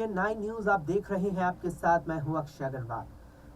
SPN9 news आप देख रहे हैं। आपके साथ मैं हूं अक्षय अग्रवाल।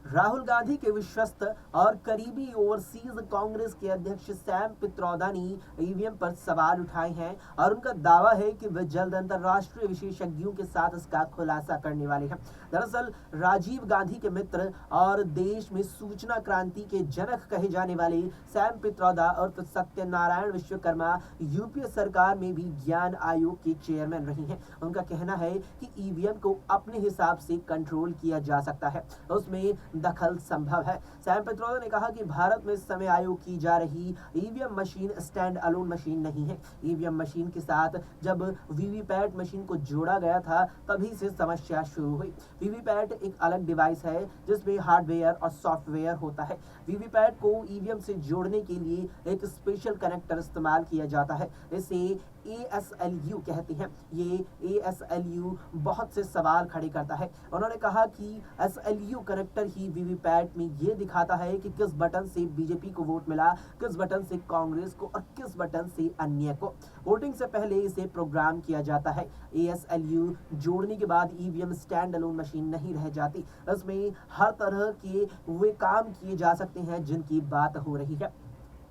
राहुल गांधी के विश्वस्त और करीबी ओवरसीज कांग्रेस के अध्यक्ष सैम पित्रोदा ने ईवीएम पर सवाल उठाए हैं और उनका दावा है कि वे जल्द अंतर्राष्ट्रीय विशेषज्ञों के साथ इसका खुलासा करने वाले हैं। दरअसल राजीव गांधी के मित्र और देश में सूचना क्रांति के जनक कहे जाने वाले सैम पित्रोदा और सत्यनारायण विश्वकर्मा यूपीए सरकार में भी ज्ञान आयोग के चेयरमैन रही हैं। उनका कहना है कि ईवीएम को अपने हिसाब से कंट्रोल किया जा सकता है, उसमें दखल संभव है। सैम पित्रोदा ने कहा कि भारत में समय आयोग की जा रही EVM machine stand alone machine नहीं है। ईवीएम मशीन के साथ जब वीवीपैट मशीन को जोड़ा गया था तभी से समस्या शुरू हुई। वीवीपैट एक अलग डिवाइस है जिसमें हार्डवेयर और सॉफ्टवेयर होता है। वीवीपैट को ईवीएम से जोड़ने के लिए एक स्पेशल कनेक्टर इस्तेमाल किया जाता है, इसे ASLU कहते हैं। ये ASLU बहुत से सवाल खड़े करता है। उन्होंने कहा कि SLU कनेक्टर ही वीवीपैट में ये दिखाता है कि किस बटन से बीजेपी को वोट मिला, किस बटन से कांग्रेस को और किस बटन से अन्य को। वोटिंग से पहले इसे प्रोग्राम किया जाता है। ASLU जोड़ने के बाद ईवीएम स्टैंड अलोन मशीन नहीं रह जाती। इसमें हर तरह के वे काम किए जा सकते हैं जिनकी बात हो रही है।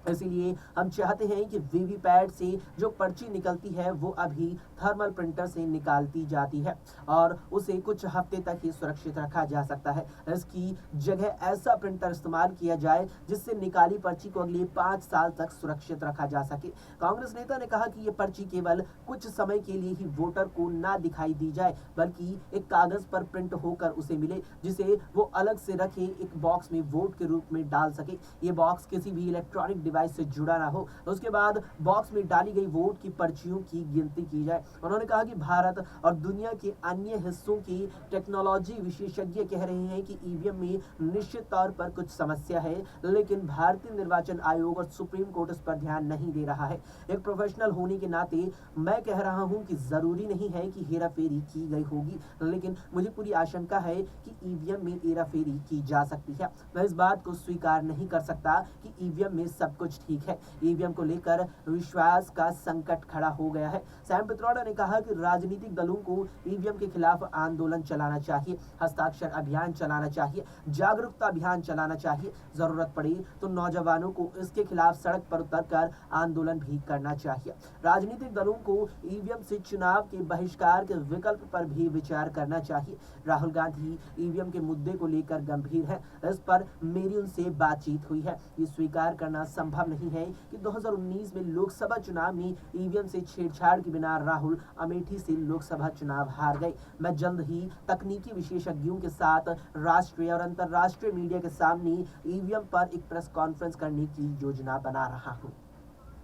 इसीलिए हम चाहते हैं कि वीवीपैट से जो पर्ची निकलती है वो अभी थर्मल प्रिंटर से निकालती जाती है और उसे कुछ हफ्ते तक ही सुरक्षित रखा जा सकता है। इसकी जगह ऐसा प्रिंटर इस्तेमाल किया जाए जिससे निकाली पर्ची को अगले 5 साल तक सुरक्षित रखा जा सके। कांग्रेस नेता ने कहा कि ये पर्ची केवल कुछ समय के लिए ही वोटर को ना दिखाई दी जाए, बल्कि एक कागज पर प्रिंट होकर उसे मिले, जिसे वो अलग से रखे एक बॉक्स में वोट के रूप में डाल सके। ये बॉक्स किसी भी इलेक्ट्रॉनिक डिवाइस से जुड़ा ना हो। उसके बाद बॉक्स में डाली गई वोट की पर्चियों की गिनती की जाए। उन्होंने कहा कि भारत और दुनिया के अन्य हिस्सों की टेक्नोलॉजी विशेषज्ञ कह रहे हैं कि ईवीएम में निश्चित तौर पर कुछ समस्या है, लेकिन भारतीय निर्वाचन आयोग और सुप्रीम कोर्ट इस पर ध्यान नहीं दे रहा है। एक प्रोफेशनल होने के नाते मैं कह रहा हूं कि जरूरी नहीं है कि हेराफेरी की गई होगी, लेकिन मुझे पूरी आशंका है कि ईवीएम में हेराफेरी की जा सकती है। मैं इस बात को स्वीकार नहीं कर सकता कि ईवीएम में सब कुछ ठीक है। ईवीएम को लेकर विश्वास का संकट खड़ा हो गया है। सैम पित्रोदा ने कहा कि राजनीतिक दलों को ईवीएम के खिलाफ आंदोलन चलाना चाहिए, हस्ताक्षर अभियान चलाना चाहिए, जागरूकता अभियान चलाना चाहिए। जरूरत पड़ी तो नौजवानों को इसके खिलाफ सड़क पर उतरकर आंदोलन भी करना चाहिए। राजनीतिक दलों को ईवीएम से चुनाव के बहिष्कार के विकल्प पर भी विचार करना चाहिए। राहुल गांधी ईवीएम के मुद्दे को लेकर गंभीर है। इस पर मेरी उनसे बातचीत हुई है। ये स्वीकार करना संभव नहीं है कि 2019 में लोकसभा चुनाव में ईवीएम से छेड़छाड़ के बिना राहुल अमेठी से लोकसभा चुनाव हार गए। मैं जल्द ही तकनीकी विशेषज्ञों के साथ राष्ट्रीय और अंतर्राष्ट्रीय मीडिया के सामने ईवीएम पर एक प्रेस कॉन्फ्रेंस करने की योजना बना रहा हूं।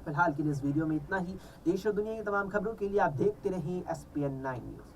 फिलहाल के लिए इस वीडियो में इतना ही। देश और दुनिया की तमाम खबरों के लिए आप देखते रहें SPN9 न्यूज।